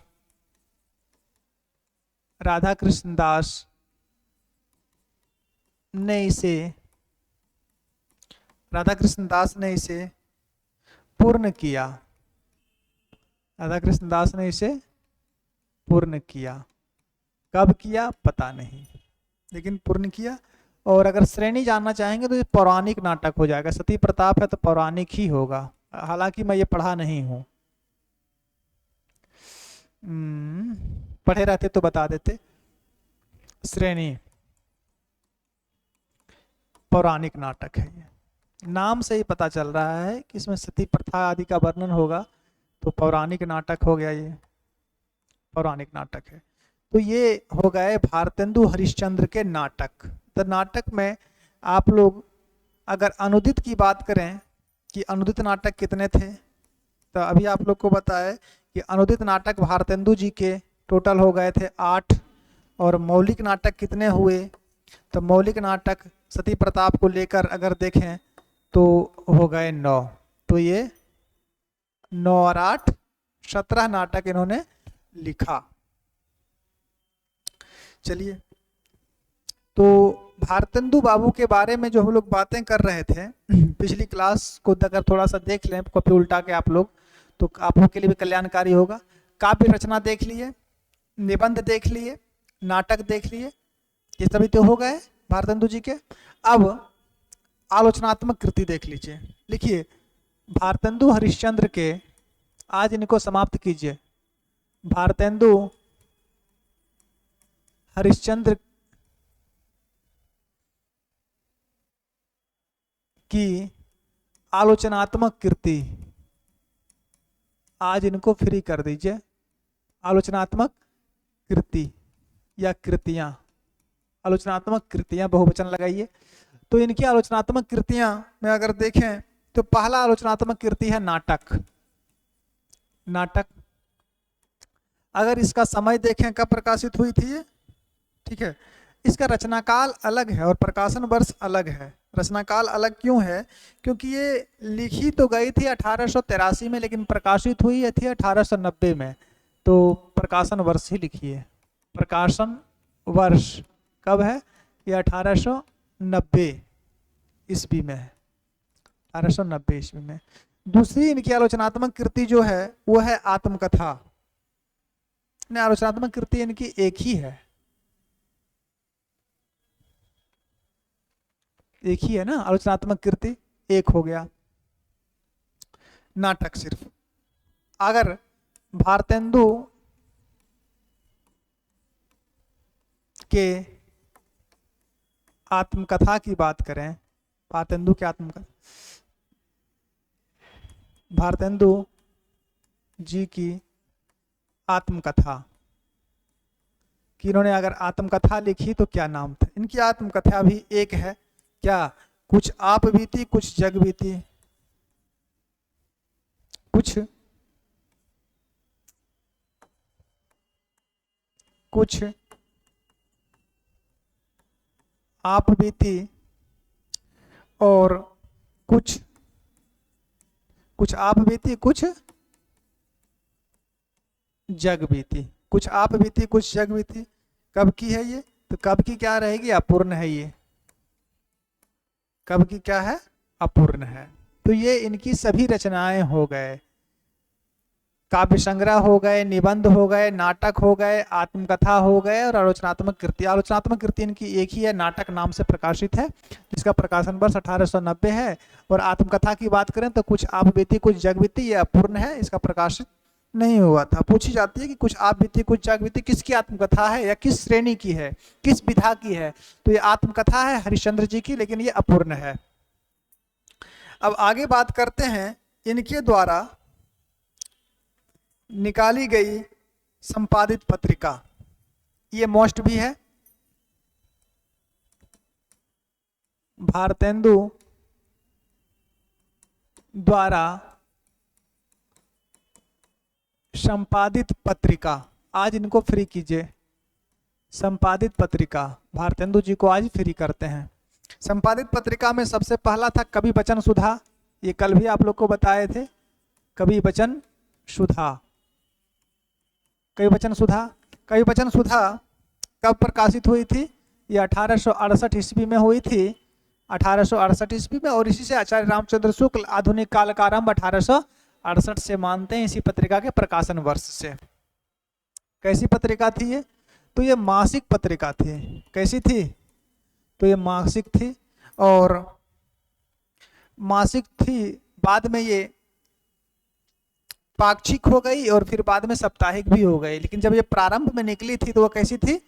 ने इसे पूर्ण किया। राधा कृष्ण दास ने इसे पूर्ण किया। कब किया पता नहीं, लेकिन पूर्ण किया। और अगर श्रेणी जानना चाहेंगे तो ये पौराणिक नाटक हो जाएगा। सती प्रताप है तो पौराणिक ही होगा, हालांकि मैं ये पढ़ा नहीं हूं। पढ़े रहते तो बता देते। श्रेणी पौराणिक नाटक है। ये नाम से ही पता चल रहा है कि इसमें सती प्रथा आदि का वर्णन होगा, तो पौराणिक नाटक हो गया। ये पौराणिक नाटक है। तो ये हो गए भारतेंदु हरिश्चंद्र के नाटक। तो नाटक में आप लोग अगर अनुदित की बात करें कि अनुदित नाटक कितने थे, तो अभी आप लोग को बताए कि अनुदित नाटक भारतेंदु जी के टोटल हो गए थे 8। और मौलिक नाटक कितने हुए? तो मौलिक नाटक सती प्रताप को लेकर अगर देखें तो हो गए 9। तो ये 9 और 8 17 नाटक इन्होंने लिखा। चलिए, तो भारतेंदु बाबू के बारे में जो हम लोग बातें कर रहे थे पिछली क्लास को अगर थोड़ा सा देख लें कॉपी उल्टा के आप लोग, तो आप लोग के लिए भी कल्याणकारी होगा। काव्य रचना देख लिए, निबंध देख लिए, नाटक देख लिए, ये सभी तो हो गए भारतेंदु जी के। अब आलोचनात्मक कृति देख लीजिए। लिखिए भारतेंदु हरिश्चंद्र के, आज इनको समाप्त कीजिए। भारतेंदु हरिश्चंद्र की आलोचनात्मक कृति, आज इनको फ्री कर दीजिए। आलोचनात्मक कृति या कृतियां, आलोचनात्मक कृतियां बहुवचन लगाइए। तो इनकी आलोचनात्मक कृतियां में अगर देखें तो पहला आलोचनात्मक कृति है नाटक। नाटक, अगर इसका समय देखें कब प्रकाशित हुई थी ये, ठीक है, इसका रचनाकाल अलग है और प्रकाशन वर्ष अलग है। रचनाकाल अलग क्यों है? क्योंकि ये लिखी तो गई थी 1883 में, लेकिन प्रकाशित हुई थी 1890 में। तो प्रकाशन वर्ष ही लिखिए। प्रकाशन वर्ष कब है? ये 1890 ईस्वी में है, 1890 ईस्वी में। दूसरी इनकी आलोचनात्मक कृति जो है वो है आत्मकथा। आलोचनात्मक कृति इनकी एक ही है, एक ही है ना, आलोचनात्मक कृति एक हो गया। नाटक सिर्फ। अगर भारतेंदु के आत्मकथा की बात करें, भारतेंदु के आत्मकथा, भारतेंदु जी की आत्मकथा कि इन्होंने अगर आत्मकथा लिखी तो क्या नाम था? इनकी आत्मकथा भी एक है क्या? कुछ आप बीती कुछ जग बीती, कुछ आप बीती और कुछ आप बीती कुछ जग बीती। कुछ आप बीती कुछ जग बीती कब की है ये? तो कब की क्या रहेगी? अपूर्ण है ये। कब की क्या है? अपूर्ण है। तो ये इनकी सभी रचनाएं हो गए, काव्य संग्रह हो गए, निबंध हो गए, नाटक हो गए, आत्मकथा हो गए और आलोचनात्मक कृति। आलोचनात्मक कृति इनकी एक ही है, नाटक नाम से प्रकाशित है, जिसका प्रकाशन वर्ष 1890 है। और आत्मकथा की बात करें तो कुछ आप बीती कुछ जग बीती, ये अपूर्ण है, इसका प्रकाशित नहीं हुआ था। पूछी जाती है कि कुछ आप बीती कुछ जग बीती किसकी आत्मकथा है या किस श्रेणी की है, किस विधा की है? तो ये आत्मकथा है हरिश्चंद्र जी की, लेकिन ये अपूर्ण है। अब आगे बात करते हैं इनके द्वारा निकाली गई संपादित पत्रिका। ये मोस्ट भी है। भारतेंदु द्वारा संपादित पत्रिका, आज इनको फ्री कीजिए। संपादित पत्रिका भारतेंदु जी को आज फ्री करते हैं। संपादित पत्रिका में सबसे पहला था कवि वचन सुधा। ये कल भी आप लोग को बताए थे, कवि वचन सुधा। कवि वचन सुधा, कवि वचन सुधा कब प्रकाशित हुई थी? ये 1868 ईस्वी में हुई थी, 1868 ईस्वी में। और इसी से आचार्य रामचंद्र शुक्ल आधुनिक काल का आरंभ 1868 से मानते हैं, इसी पत्रिका के प्रकाशन वर्ष से। कैसी पत्रिका थी ये? तो ये मासिक पत्रिका थी। कैसी थी? तो ये मासिक थी, और मासिक थी, बाद में ये पाक्षिक हो गई और फिर बाद में साप्ताहिक भी हो गई। लेकिन जब ये प्रारंभ में निकली थी तो वो कैसी थी?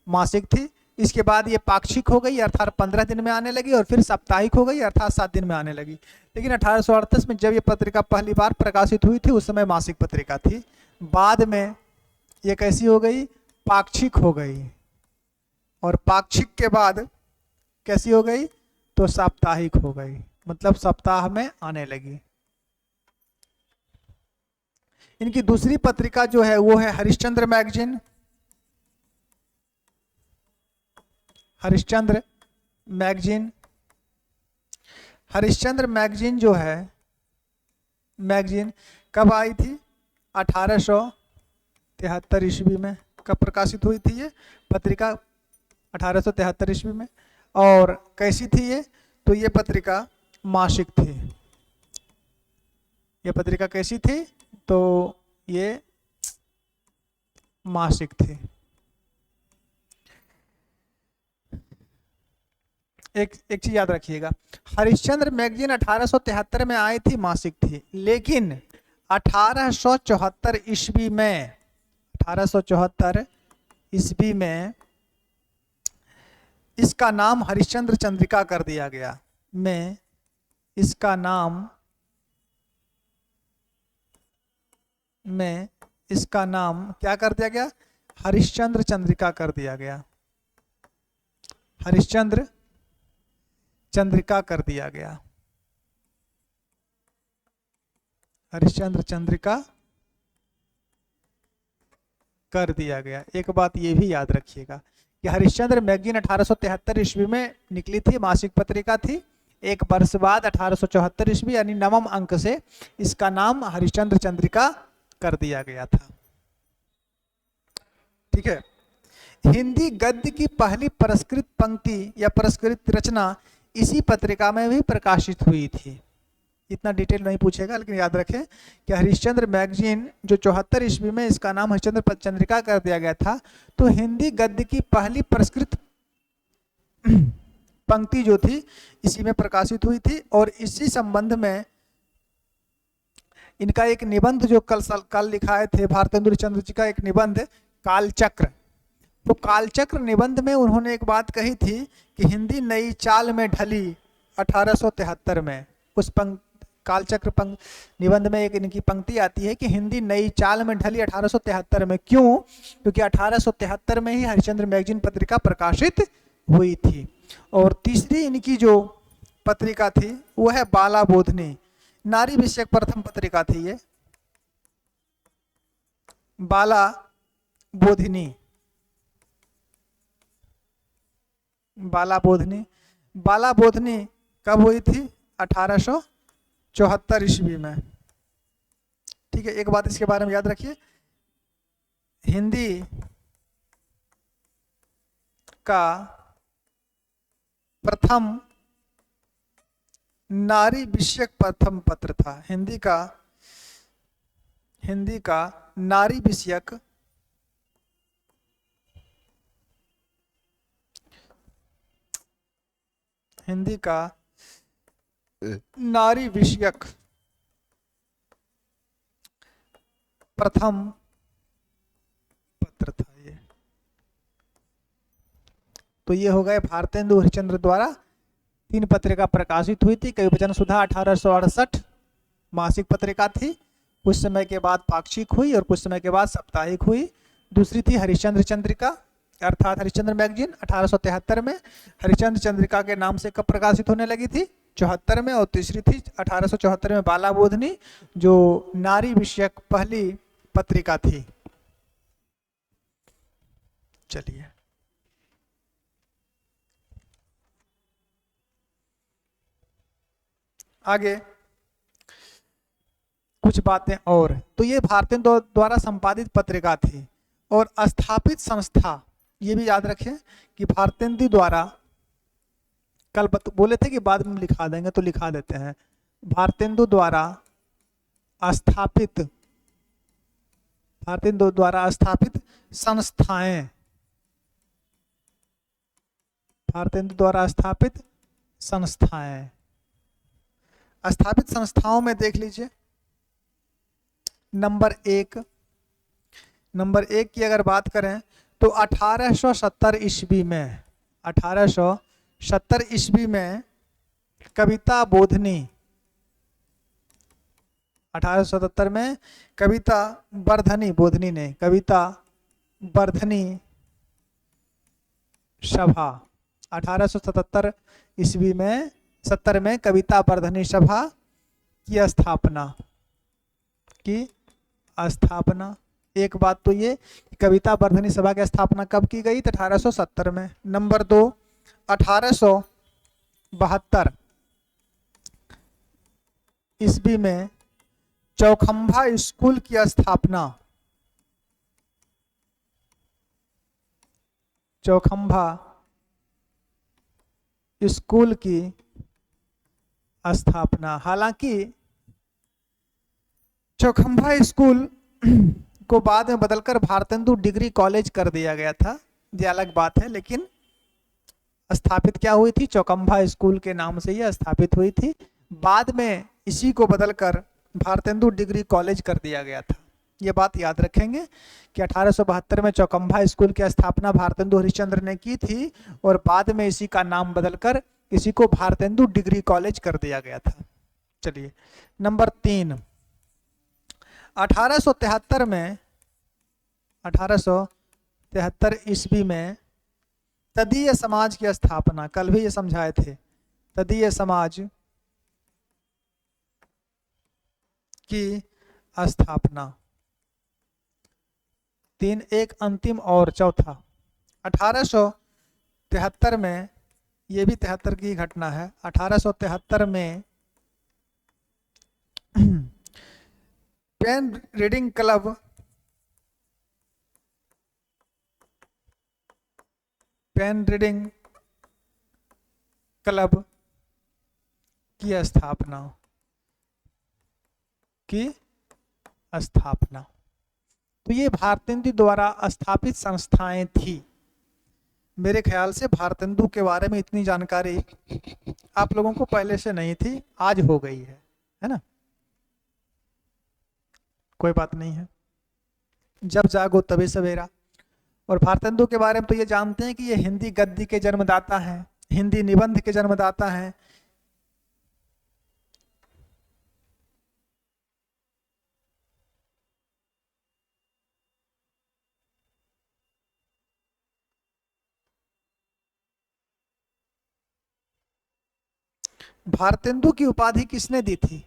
मासिक थी। इसके बाद ये पाक्षिक हो गई अर्थात 15 दिन में आने लगी, और फिर साप्ताहिक हो गई अर्थात 7 दिन में आने लगी। लेकिन 1838 में जब ये पत्रिका पहली बार प्रकाशित हुई थी उस समय मासिक पत्रिका थी। बाद में ये कैसी हो गई? पाक्षिक हो गई, और पाक्षिक के बाद कैसी हो गई? तो साप्ताहिक हो गई, मतलब सप्ताह में आने लगी। इनकी दूसरी पत्रिका जो है वो है Harishchandra magazine. Harishchandra magazine, Harishchandra magazine जो है, मैगजीन कब आई थी? 1873 ईस्वी में। कब प्रकाशित हुई थी ये पत्रिका? 1873 ईस्वी में। और कैसी थी ये? तो ये पत्रिका मासिक थी। ये पत्रिका कैसी थी? तो ये मासिक थी। एक चीज याद रखिएगा, हरिश्चंद्र मैगजीन 1873 में आई थी, मासिक थी। लेकिन 1874 ईस्वी में, 1874 ईस्वी में इसका नाम हरिश्चंद्र चंद्रिका कर दिया गया। में इसका नाम क्या कर दिया गया, हरिश्चंद्र चंद्रिका कर दिया गया, हरिश्चंद्र चंद्रिका कर दिया गया, हरिश्चंद्र चंद्रिका कर दिया गया। एक बात ये भी याद रखिएगा कि हरिश्चंद्र मैगजीन 1873 ईस्वी में निकली थी, मासिक पत्रिका थी। एक वर्ष बाद 1874 ईस्वी यानी 9वें अंक से इसका नाम हरिश्चंद्र चंद्रिका कर दिया गया था। ठीक है। हिंदी गद्य की पहली पुरस्कृत पंक्ति या पुरस्कृत रचना इसी पत्रिका में भी प्रकाशित हुई थी। इतना डिटेल नहीं पूछेगा, लेकिन याद रखें कि हरिश्चंद्र मैगजीन जो 74 ईस्वी में इसका नाम हरिश्चंद्र चंद्रिका कर दिया गया था, तो हिंदी गद्य की पहली पुरस्कृत पंक्ति जो थी इसी में प्रकाशित हुई थी। और इसी संबंध में इनका एक निबंध जो कल लिखाए थे भारतेंदु हरिश्चंद्र जी का एक निबंध कालचक्र, तो कालचक्र निबंध में उन्होंने एक बात कही थी कि हिंदी नई चाल में ढली 1873 में। उस कालचक्र निबंध में एक इनकी पंक्ति आती है कि हिंदी नई चाल में ढली 1873 में। क्यों? क्योंकि 1873 में ही हरिश्चंद्र मैगजीन पत्रिका प्रकाशित हुई थी। और तीसरी इनकी जो पत्रिका थी वो है बाला बोधनी, नारी विषयक प्रथम पत्रिका थी ये, बाला बोधिनी। बाला बोधनी कब हुई थी? 1874 ईस्वी में। ठीक है। एक बात इसके बारे में याद रखिए, हिंदी का प्रथम नारी विषयक प्रथम पत्र था। हिंदी का नारी विषयक प्रथम पत्र था ये। तो ये हो गए भारतेंदु हरिश्चंद्र द्वारा 3 पत्रिका प्रकाशित हुई थी। कविवचन सुधा 1868 मासिक पत्रिका थी, कुछ समय के बाद पाक्षिक हुई और कुछ समय के बाद साप्ताहिक हुई। दूसरी थी हरिश्चंद्र चंद्रिका अर्थात हरिश्चंद्र मैगजीन 1873 में। हरिश्चंद्र चंद्रिका के नाम से कब प्रकाशित होने लगी थी? 74 में। और तीसरी थी 1874 में बाला बोधनी, जो नारी विषयक पहली पत्रिका थी। चलिए आगे कुछ बातें और। तो ये भारतेंदु द्वारा संपादित पत्रिका थी। और स्थापित संस्था, ये भी याद रखें कि भारतेंदु द्वारा, कल बोले थे कि बाद में लिखा देंगे तो लिखा देते हैं, भारतेंदु द्वारा स्थापित संस्थाएं, भारतेंदु द्वारा स्थापित संस्थाओं में देख लीजिए। नंबर एक की अगर बात करें तो 1870 ईस्वी में कविता बोधनी, 1877 में कविता वर्धनी सभा, 1877 ईस्वी में 70 में कविता वर्धनी सभा की स्थापना। एक बात तो ये कि कविता वर्धनी सभा की स्थापना कब की गई? तो 1870 में। नंबर 2, 1872 ईस्वी में चौखंभा स्कूल की स्थापना, चौखंभा स्कूल की स्थापना। हालांकि चौखंभा स्कूल को बाद में बदलकर भारतेंदु डिग्री कॉलेज कर दिया गया था, ये अलग बात है। लेकिन स्थापित क्या हुई थी? चौखंभा स्कूल के नाम से यह स्थापित हुई थी। बाद में इसी को बदलकर भारतेंदु डिग्री कॉलेज कर दिया गया था। ये बात याद रखेंगे कि 1872 में चौखंभा स्कूल की स्थापना भारतेंदु हरिश्चंद्र ने की थी और बाद में इसी का नाम बदलकर किसी को भारतेंदु डिग्री कॉलेज कर दिया गया था। चलिए नंबर 3, 1873 में 1873 ईस्वी में तदीय समाज की स्थापना, कल भी ये समझाए थे, तदीय समाज की स्थापना। 3, एक अंतिम और चौथा। 1873 में, ये भी 73 की घटना है, 1873 में pen reading club, pen reading club की स्थापना। तो ये भारतेंदु द्वारा स्थापित संस्थाएं थी। मेरे ख्याल से भारतेंदु के बारे में इतनी जानकारी आप लोगों को पहले से नहीं थी, आज हो गई है ना। कोई बात नहीं है, जब जागो तभी सवेरा। और भारतेंदु के बारे में तो ये जानते हैं कि ये हिंदी गद्य के जन्मदाता हैं, हिंदी निबंध के जन्मदाता हैं। भारतेंदु की उपाधि किसने दी थी?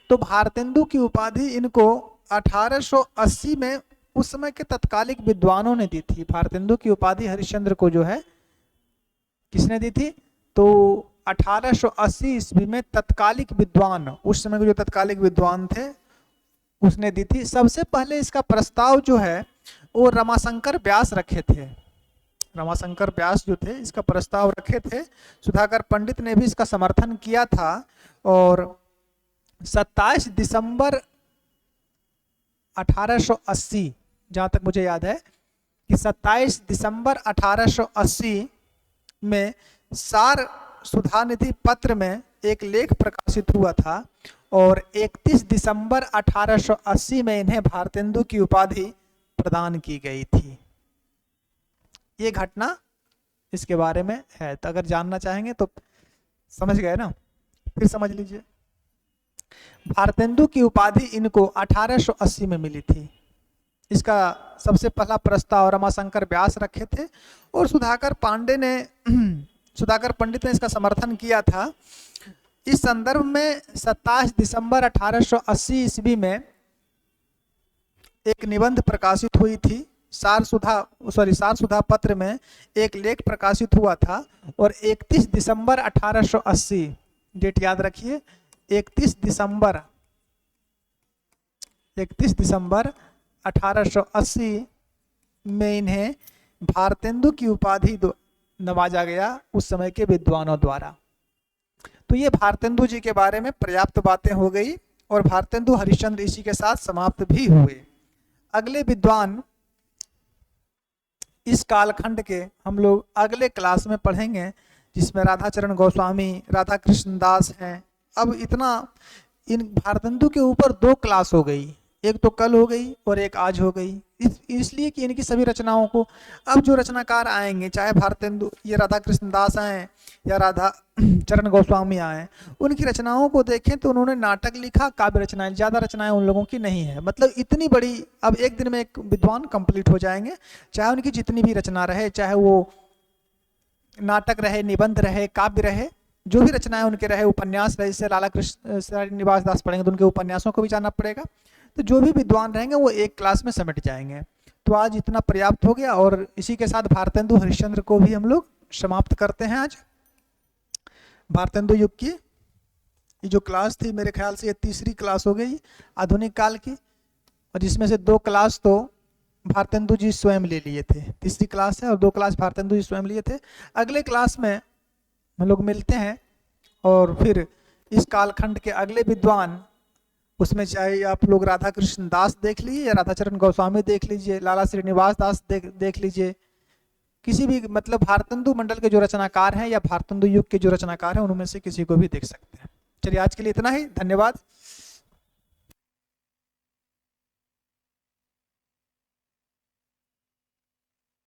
तो भारतेंदु की उपाधि इनको 1880 में उस समय के तत्कालिक विद्वानों ने दी थी। भारतेंदु की उपाधि हरिश्चंद्र को जो है किसने दी थी? तो 1880 ईस्वी में तत्कालिक विद्वान, उस समय के जो तत्कालिक विद्वान थे उसने दी थी। सबसे पहले इसका प्रस्ताव जो है वो रमाशंकर व्यास रखे थे। रमाशंकर व्यास जो थे इसका प्रस्ताव रखे थे। सुधाकर पंडित ने भी इसका समर्थन किया था। और 27 दिसंबर 1880, जहां तक मुझे याद है कि 27 दिसंबर 1880 में सार सुधानिधि पत्र में एक लेख प्रकाशित हुआ था और 31 दिसंबर 1880 में इन्हें भारतेंदु की उपाधि प्रदान की गई थी। ये घटना इसके बारे में है, तो अगर जानना चाहेंगे तो समझ गए ना, फिर समझ लीजिए। भारतेंदु की उपाधि इनको 1880 में मिली थी। इसका सबसे पहला प्रस्ताव रमाशंकर व्यास रखे थे और सुधाकर पंडित ने इसका समर्थन किया था। इस संदर्भ में 27 दिसंबर 1880 ईस्वी में एक निबंध प्रकाशित हुई थी। सार सुधा पत्र में एक लेख प्रकाशित हुआ था और 31 दिसंबर 1880, डेट याद रखिए, 31 दिसंबर 1880 में इन्हें भारतेंदु की उपाधि नवाजा गया उस समय के विद्वानों द्वारा। तो ये भारतेंदु जी के बारे में पर्याप्त बातें हो गई और भारतेंदु हरिश्चंद्र इसी के साथ समाप्त भी हुए। अगले विद्वान इस कालखंड के हम लोग अगले क्लास में पढ़ेंगे, जिसमें राधाचरण गोस्वामी, राधा कृष्ण दास हैं। अब इतना इन भारतेंदु के ऊपर 2 क्लास हो गई, एक तो कल हो गई और एक आज हो गई, इसलिए कि इनकी सभी रचनाओं को अब जो रचनाकार आएंगे, चाहे भारतेंदु ये राधा कृष्ण दास आए या राधा चरण गोस्वामी आए, उनकी रचनाओं को देखें तो उन्होंने नाटक लिखा, काव्य रचनाएं, ज़्यादा रचनाएं उन लोगों की नहीं है। मतलब इतनी बड़ी, अब एक दिन में एक विद्वान कंप्लीट हो जाएंगे, चाहे उनकी जितनी भी रचना रहे, चाहे वो नाटक रहे, निबंध रहे, काव्य रहे, जो भी रचनाएं उनके रहे, उपन्यास रहे। इससे लाला कृष्ण श्रीनिवास दास पढ़ेंगे तो उनके उपन्यासों को भी जानना पड़ेगा। तो जो भी विद्वान रहेंगे वो एक क्लास में समेट जाएंगे। तो आज इतना पर्याप्त हो गया और इसी के साथ भारतेंदु हरिश्चंद्र को भी हम लोग समाप्त करते हैं। आज भारतेंदु युग की ये जो क्लास थी, मेरे ख्याल से ये तीसरी क्लास हो गई आधुनिक काल की, और जिसमें से 2 क्लास तो भारतेंदु जी स्वयं ले लिए थे। तीसरी क्लास है और 2 क्लास भारतेंदु जी स्वयं लिए थे। अगले क्लास में हम लोग मिलते हैं और फिर इस कालखंड के अगले विद्वान, उसमें चाहे आप लोग राधा कृष्ण दास देख लीजिए या राधाचरण गोस्वामी देख लीजिए, लाला श्रीनिवास दास देख लीजिए, किसी भी, मतलब भारतेंदु मंडल के जो रचनाकार हैं या भारतेंदु युग के जो रचनाकार हैं उनमें से किसी को भी देख सकते हैं। चलिए आज के लिए इतना ही, धन्यवाद।